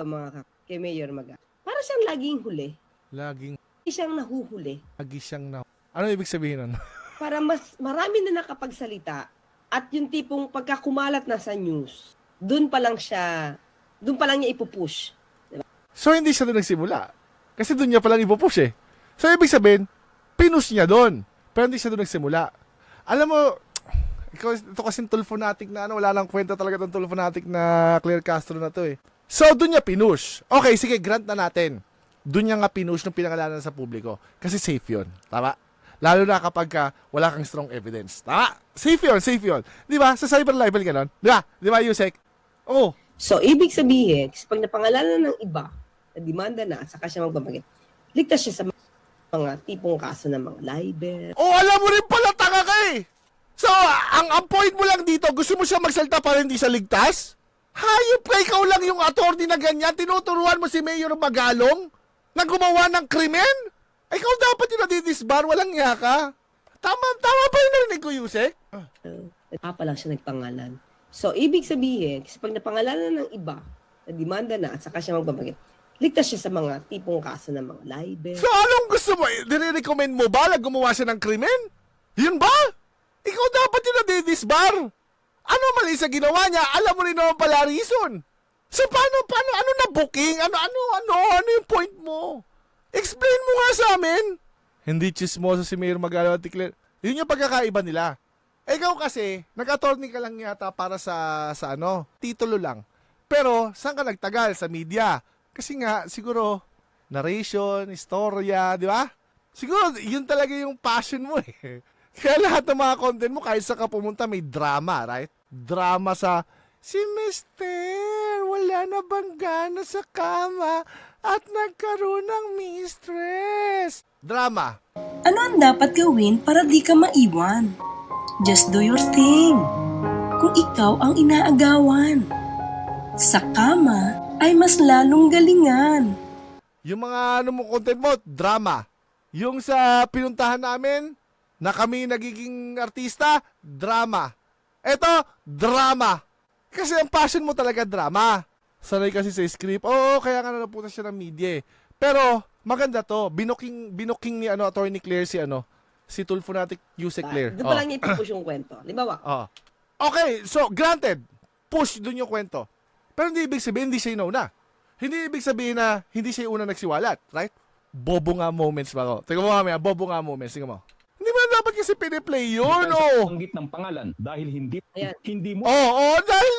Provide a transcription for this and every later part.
dito kay Mayor Maga. Para siyang laging huli. Laging, Hindi siyang nahuhuli. lagi siyang na... Ano ibig sabihin nun? Para mas marami na nakapagsalita at yung tipong pagkakumalat na sa news, doon pa lang niya ipupush. So, hindi siya doon nagsimula. Kasi doon niya palang ipupush eh. So, ibig sabihin, pinush niya doon. Pero hindi siya doon nagsimula. Alam mo, ito kasing Tulfonatic na wala lang kwenta talaga itong Tulfonatic na Claire Castro na to eh. So, doon niya pinush. Okay, sige, grant na natin. Doon niya nga pinush nung pinangalanan sa publiko. Kasi safe yun. Tama? Lalo na kapag wala kang strong evidence. Tama? Safe yun. Di ba? Sa cyber libel ganon. Di ba? Di ba, Yusek? Oh. So, ibig sabihin, pag napangalanan ng iba, na demanda na at saka siya magbabagay, ligtas siya sa mga tipong kaso ng mga libel. Oh, alam mo rin pala, tanga ka eh. So, ang point mo lang dito, gusto mo siya magsalita para hindi siya ligtas? Hayop ka, ikaw lang yung attorney na ganyan. Tinuturuan mo si Mayor Magalong na gumawa ng krimen? Ikaw dapat yung nadidisbar, walang niya ka. Tama ba yung narinig ko, Yusek? Nagpapa lang siya nagpangalan. So, ibig sabihin, kasi pag napangalanan ng iba, na demanda na at saka siya magbabagay, ligtas siya sa mga tipong kaso ng mga libel. So, anong gusto mo? Dire-recommend mo ba na gumawa siya ng krimen? Yun ba? Ikaw dapat yung nadidisbar. Ano mali sa ginawa niya? Alam mo rin naman pala reason. So, paano, ano na booking? Ano yung point mo? Explain mo nga sa amin. Hindi chismoso si Mayor Magalong at Claire. Yun yung pagkakaiba nila. Ikaw kasi, nag-attorney ka lang yata para sa titulo lang. Pero, saan ka nagtagal? Sa media. Kasi nga, siguro, narration, istorya, di ba? Siguro, yun talaga yung passion mo eh. Kaya lahat ng mga content mo, kahit sa ka pumunta, may drama, right? Drama sa, si Mister, wala na bang gana sa kama at nagkaroon ng mistress. Drama. Ano ang dapat gawin para di ka maiwan? Just do your thing. Kung ikaw ang inaagawan, sa kama ay mas lalong galingan. Yung mga content mo, drama. Yung sa pinuntahan namin, na kami nagiging artista, drama. Eto, drama. Kasi ang passion mo talaga drama. Sanay kasi sa script. Oo, kaya nga napunta siya ng media eh. Pero, maganda to. Binuking ni Attorney Claire si Tulfonatic Yusek Claire. Doon pa lang niya ipupush yung kwento. Limbawa. Okay, so granted, push dun yung kwento. Pero hindi ibig sabihin hindi siya inauna. Hindi ibig sabihin na hindi siya una nagsiwalat, right? Bobo nga moments ba ko? Tingnan mo kami, bobo nga moments. Tingnan mo. Hindi mo dapat kasi piniplay yun, oh. Banggit ng pangalan dahil hindi mo Dahil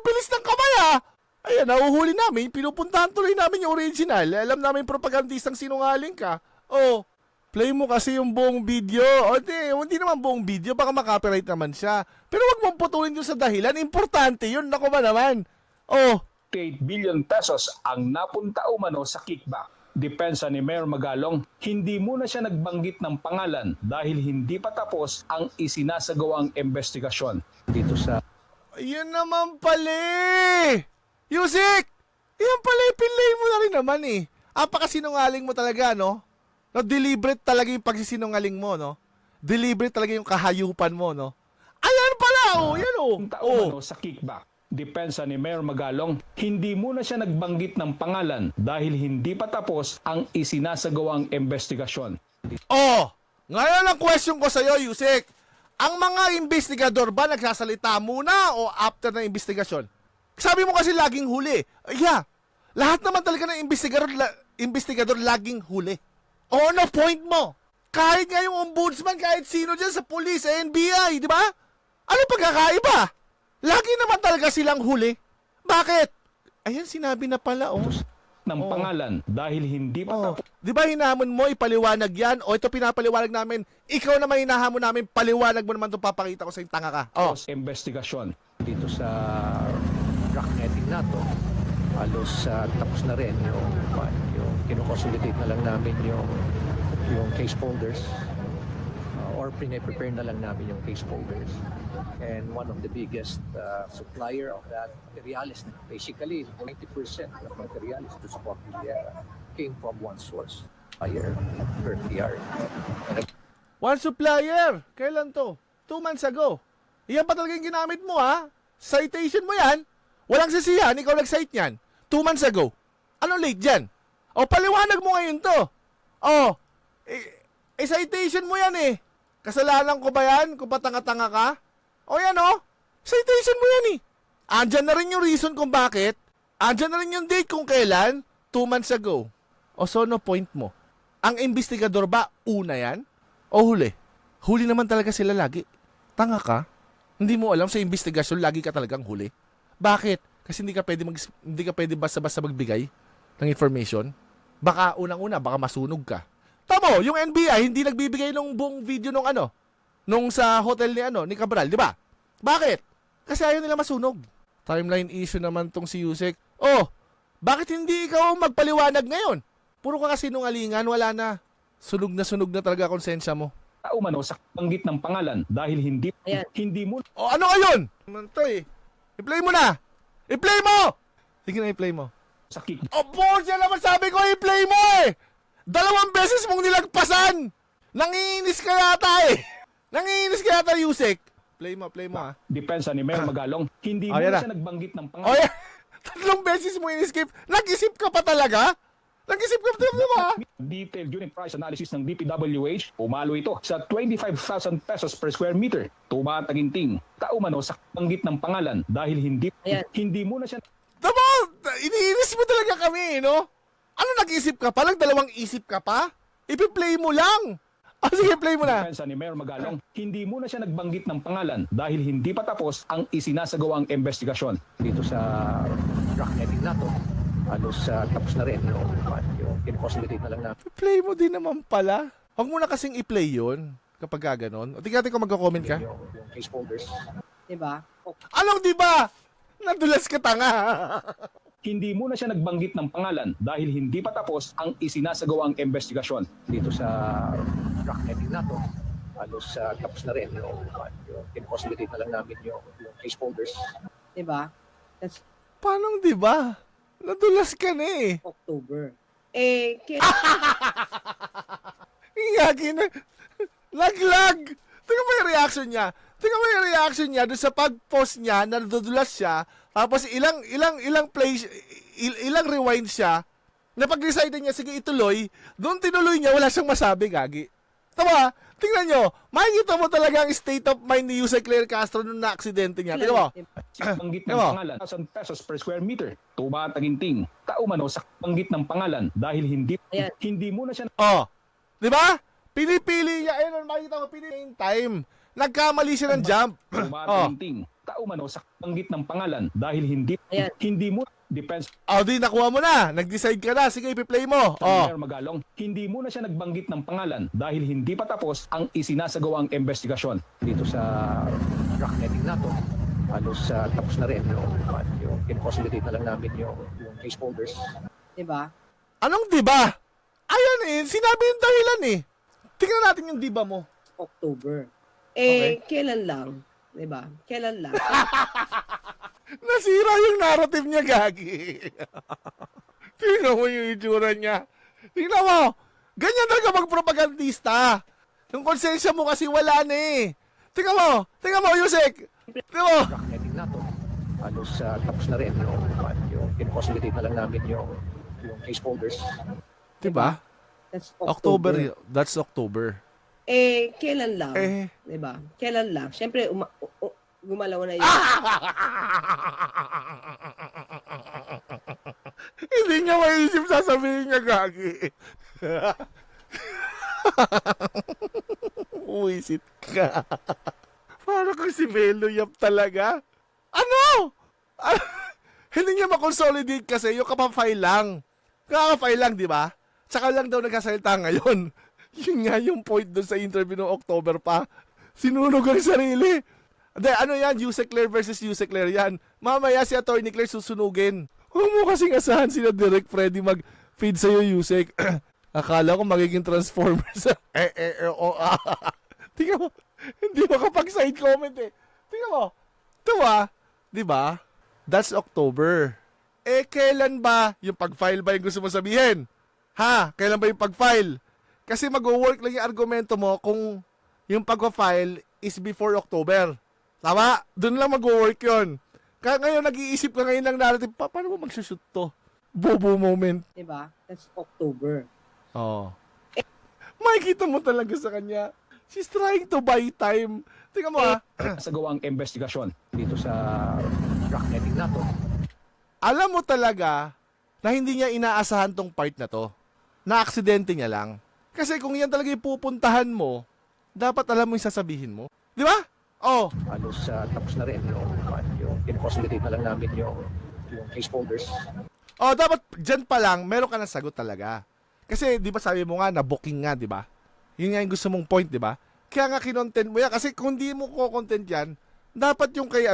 bilis ng kamay, ah. Ayan, nahuhuli namin, pinupuntahan tuloy namin yung original. Alam namin propagandistang sinungaling ka. Oh, play mo kasi yung buong video. O hindi naman buong video, baka makopyright naman siya. Pero wag mong putulin yun sa dahilan, importante yun, nako ba naman. Oh, 8 billion pesos ang napunta umano sa kickback. Depensa ni Mayor Magalong, hindi muna siya nagbanggit ng pangalan dahil hindi pa tapos ang isinasagawang investigasyon. Dito sa ayan naman pala. Yusik! Yan pala, pinlay mo na rin naman eh. Apakasinungaling mo talaga, no? No, deliberate talaga yung pagsisinungaling mo, no? Deliberate talaga yung kahayupan mo, no? Ayan pala, oh, yan oh. umano sa kickback. Depensa ni Mayor Magalong, hindi muna siya nagbanggit ng pangalan dahil hindi pa tapos ang isinasagawang investigasyon. Oh, ngayon ang question ko sa'yo, Yusek. Ang mga investigador ba nagsasalita muna o after ng investigasyon? Sabi mo kasi laging huli. Yeah, lahat naman talaga ng investigador laging huli. O ano point mo? Kahit nga yung ombudsman, kahit sino dyan sa police, NBI, di ba? Ano pagkakaiba? Lagi naman talaga silang huli. Bakit? Ayan, sinabi na pala, oh. Ng pangalan dahil hindi pa tapos Di ba hinahamon mo, ipaliwanag yan? O ito pinapaliwanag namin, ikaw naman hinahamon namin, paliwanag mo naman itong papakita ko sa tanga ka. Oh. investigasyon. Dito sa rock netting na to, halos tapos na rin yung kinoconsolidate na lang namin yung case folders or prepare na lang namin yung case folders. And one of the biggest supplier of that materials, basically 90% of materials to support Villera came from one source, buyer, Earthyard. One supplier. Kailan to? 2 months ago. Iyan pa talaga yung ginamit mo, ha? Citation mo yan. Walang sisihan, ikaw nag-cite yan. 2 months ago. Ano late dyan? O, paliwanag mo ngayon to. O, citation mo yan eh. Kasalanan ko ba yan kung patanga-tanga ka? O yan o, citation mo yan eh. Andyan na rin yung reason kung bakit. Andyan na rin yung date kung kailan. 2 months ago. O so, no point mo. Ang investigador ba, una yan? O huli? Huli naman talaga sila lagi. Tanga ka? Hindi mo alam sa investigasyon, lagi ka talagang huli. Bakit? Kasi hindi ka pwede basta-basta magbigay ng information. Baka unang-una, baka masunog ka. Tamo, yung NBI hindi nagbibigay ng buong video nung sa hotel ni Cabral, di ba? Bakit? Kasi ayaw nila masunog. Timeline issue naman tong si Yusek. Oh, bakit hindi ikaw magpaliwanag ngayon? Puro ka kasi nungalingan, wala na. Sunog na talaga konsensya mo. Umano sa banggit ng pangalan dahil Ayan. hindi mo O ano ngayon? Naman to eh. I-play mo na! I-play mo! Sige na, i-play mo. sa kick O, siya naman sabi ko, i-play mo eh! 2 beses mong nilagpasan! Nangiinis ka yata eh! Nangiinis ka yata, Yusek! Play mo ah. depensa ni Mayor Magalong, hindi mo Ayan na na. siya nagbanggit ng O pangalan. yan! 3 beses mo in-skip. Nag-isip ka pa talaga? Nag-isip ka pa talaga? Detailed unit price analysis ng DPWH, umalo ito sa 25,000 pesos per square meter. Tumataginting, taumano sa banggit ng pangalan dahil Ayan. hindi mo na siya Tama! Iniinis mo talaga kami, no? Ano nag-isip ka pa? 2 isip ka pa? Ipi-play mo lang! Sige, play mo na. depensa ni Mayor Magalong, hindi mo na siya nagbanggit ng pangalan dahil hindi pa tapos ang isinasagawang investigasyon. Dito sa rock netting na to, halos tapos na rin yung kinoconsolidate na lang namin Play mo din naman pala. Huwag mo na kasing i-play yun kapag gano'n. O tingnan kung magko-comment ka. yung case folders. Diba? O, Anong di ba? Nadulas ka tanga. Hindi mo na siya nagbanggit ng pangalan dahil hindi pa tapos ang isinasagawang investigasyon. Dito sa rock netting na to, halos tapos na rin yung kinoconsolidate na lang namin yung case folders. diba? That's Paano di ba? Nadulas ka na eh. October. Ingagi na. Laglag. Tingnan mo yung reaction niya. Tingnan mo yung reaction niya doon sa pag-post niya, nadudulas siya, tapos ilang plays, ilang rewind siya, na pag-decide niya, sige ituloy, doon tinuloy niya, wala siyang masabi, gagi. Tama, tingnan nyo, makikita mo talaga ang state of mind ni Yusek Claire Castro nung na-aksidente niya. Tingnan mo. Banggit ng Ewan. pangalan, 1,000 pesos per square meter. Tumataginting, taumano sa banggit ng pangalan dahil Ayan. hindi mo na siya Oh, di ba? Pinipili niya, ayun, makikita mo, pinipili yung time. Nagkamali siya ng jump. Oh. tumataginting, taumano sa banggit ng pangalan dahil Ayan. hindi mo depensa Oh, di, nakuha mo na. Nag-decide ka na. Sige, ipi-play mo. ni Oh. Mayor Magalong, hindi mo na siya nagbanggit ng pangalan dahil hindi pa tapos ang isinasagawang investigasyon. Dito sa rock netting na to, halos tapos na rin yung kinoconsolidate na lang namin yung case folders. Diba? Anong diba? Ayan eh, sinabi yung dahilan eh. Tingnan natin yung diba mo. October. Okay. Kailan lang? Diba? Kailan lang? Nasira yung narrative niya, gagi. Tingnan mo yung itsura niya. Tingnan mo. Ganyan talaga magpropagandista. Yung konsensya mo kasi wala na eh. Tingnan mo, Yusek. Tingnan mo. Rock netting na to, halos tapos na rin yung kinoconsolidate na lang namin yung case folders. Diba? That's October. That's October. Kailan lang? Eh. Diba? Kailan lang? Siyempre, gumalaw na yun. Hindi niya maisip sasabihin niya, gagi. Uwisit ka. Para kang si Melo Yap talaga. Ano? Hindi niya makonsolidate kasi yung kapafile lang. Kakafile lang, di ba? Tsaka lang daw nagkasalita ngayon. Yun nga yung point doon sa interview noong October pa. Sinunog ang sarili. Hindi, ano yan? Yusek Claire versus Yusek Claire yan. Mamaya si Atty. Claire susunugin. Huwag mo kasing asahan sila Direk Freddy mag-feed sa'yo, Yusek. Akala ko magiging transformer sa Tingnan mo, hindi makapag-side comment eh. Tingnan mo, ito di ba? That's October. Kailan ba yung pag-file ba yung gusto mo sabihin? Ha? Kailan ba yung pag-file? Kasi mag-work lang yung argumento mo kung yung pag-file is before October. Tama? Doon lang mag-work yun. Kaya ngayon, nag-iisip ka ngayon ng narrative, paano mo mag-shoot to? Bobo moment. Diba? That's October. Oo. Makikita mo talaga sa kanya. She's trying to buy time. Tingnan mo Sinasagawa ang investigasyon. Dito sa rock netting nato. Alam mo talaga na hindi niya inaasahan tong part na to. Na-aksidente niya lang. Kasi kung yan talaga yung pupuntahan mo, dapat alam mo yung sasabihin mo. Di ba? Oh, Halos tapos na rin yung kinoconsolidate na lang namin yung case folders. oh, dapat dyan pa lang, meron ka ng sagot talaga. Kasi, di ba sabi mo nga, na-booking nga, di ba? Yun nga yung gusto mong point, di ba? Kaya nga kinontent mo yan. Kasi kung di mo ko-content yan, dapat yung kay,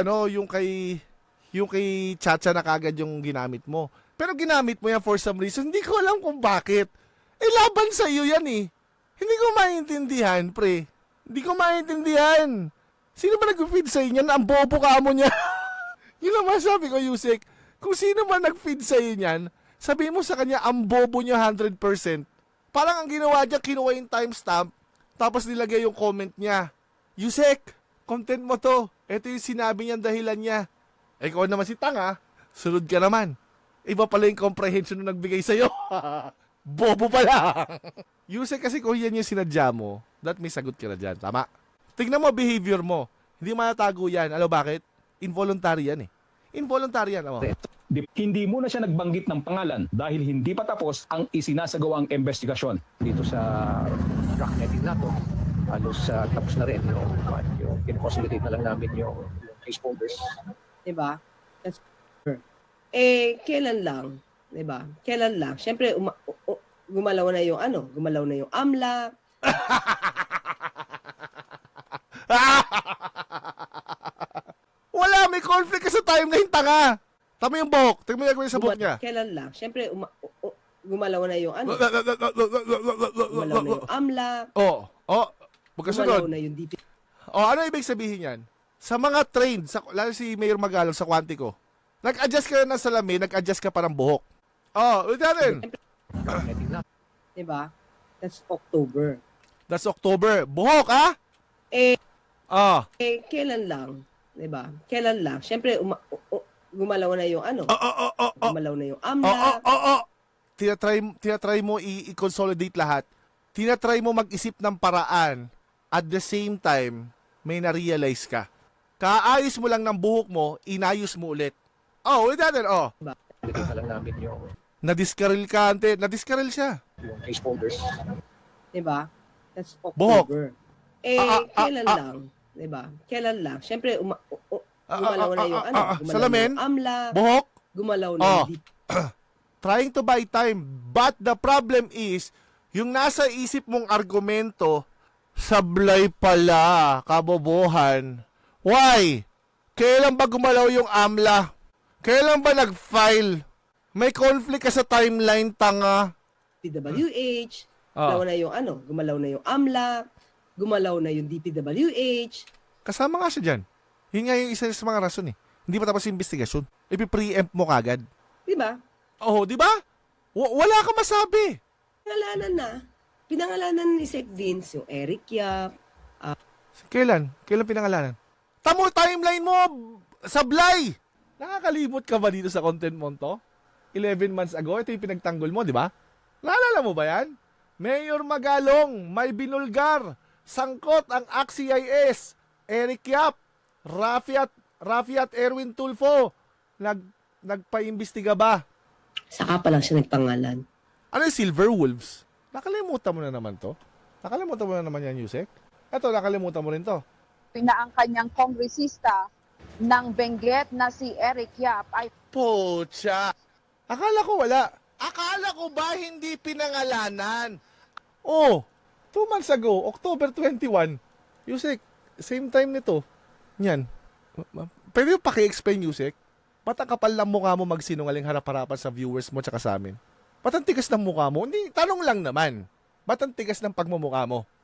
yung kay Chacha na kagad yung ginamit mo. Pero ginamit mo yan for some reason, hindi ko alam kung bakit. Eh, laban sa iyo yan eh. Hindi ko maintindihan, pre. Hindi ko maintindihan. Sino ba nag-feed sa inyo? Ang bobo ka mo niya. Yun lang masabi ko, Yusek. Kung sino man nag-feed sa iyo niyan, sabihin mo sa kanya, ang bobo niya 100%. Parang ang ginawa niya, kinuha yung timestamp, tapos nilagay yung comment niya. Yusek, content mo to. Ito yung sinabi niyang dahilan niya. Eh, ikaw naman si Tanga, sunod ka naman. Iba pala yung comprehension na nagbigay sa'yo. Bobo pala. Yusek kasi kung yan yung sinadya mo, that may sagot ka na dyan. Tama? Tignan mo behavior mo. Hindi matatago yan. Alam bakit? Involuntary yan eh. Involuntary yan. Oh. Hindi muna siya nagbanggit ng pangalan dahil hindi pa tapos ang isinasagawang investigasyon. Dito sa rock netting nato. Halos tapos na rin yung kinoconsolidate na lang namin yung case folders. Diba? That's October. Eh, kailan lang? Diba? Kailan lang? Siyempre, gumalaw na yung gumalaw na yung AMLA. Wala, may conflict ka sa timeline, tanga. Tama yung buhok. Tingnan mo yung gagawin sa buhok niya. Kailan lang? Siyempre, gumalaw na yung gumalaw na yung AMLA. Oh, Gumalaw magkasunod. na yung DP. Oh, ano ibig sabihin yan? Sa mga trained, lalo si Mayor Magalong sa Quantico, nag-adjust ka na ng salamin, nag-adjust ka pa ng buhok. Oh, ulit natin. Rock netting nato. Diba? That's October. That's October. Buhok, ah? Eh, Ah. kailan lang? Diba? Kailan lang? Siyempre, gumalaw na yung gumalaw na yung AMLA. Tinatry mo i-consolidate lahat. Tinatry mo mag-isip ng paraan. At the same time, may na-realize ka. Kaayos mo lang ng buhok mo, inayos mo ulit. Oh, ulit natin, oh. Dito na lang namin yung Na-discarrel ka, ante. Na-discarrel siya. case folders. Diba? That's Buhok. October. Eh, kailan lang? Diba? Kailan lang? Siyempre, gumalaw na yung gumalaw salamin? na yung AMLA. Buhok. Gumalaw na Oh. yung DP. Trying to buy time. But the problem is, yung nasa isip mong argumento, sablay pala, kabobohan. Why? Kailan ba gumalaw yung AMLA? Kailan ba nag-file? May conflict ka sa timeline, tanga. DPWH. Gumalaw na yung gumalaw na yung AMLA. Gumalaw na yung DPWH. Kasama nga siya dyan. Yun nga yung isa sa mga rason eh. Hindi pa tapos yung investigasyon. Ipi-preempt mo kagad. Diba? Oh, di ba? Wala ka masabi. Pinangalanan na. Pinangalanan ni Sec Vince, yung Eric Yap. Kailan? Kailan pinangalanan? Tamo timeline mo, sablay! Nakakalimot ka ba dito sa content mo to? 11 months ago, ito yung pinagtanggol mo, di ba? Naalala mo ba yan? Mayor Magalong, may binulgar. Sangkot ang ACT-CIS. Eric Yap, Rafi at Erwin Tulfo. Nagpa-imbestiga ba? Saka pa lang siya nagpangalan. Ano yung Silver Wolves? Nakalimutan mo na naman to? Nakalimutan mo na naman yan, Yusek? Eto, nakalimutan mo rin to. Na ang kanyang kongresista ng Benguet na si Eric Yap ay Pocha! Akala ko wala. Akala ko ba hindi pinangalanan? Oh, 2 months ago, October 21. Yusek, same time nito. Yan. Pwede yung paki-explain, Yusek? Ba't ang kapal ng mukha mo magsinungaling harap-harapan sa viewers mo tsaka sa amin? Ba't ang tigas ng mukha mo? Hindi, tanong lang naman. Ba't ang tigas ng pagmumukha mo?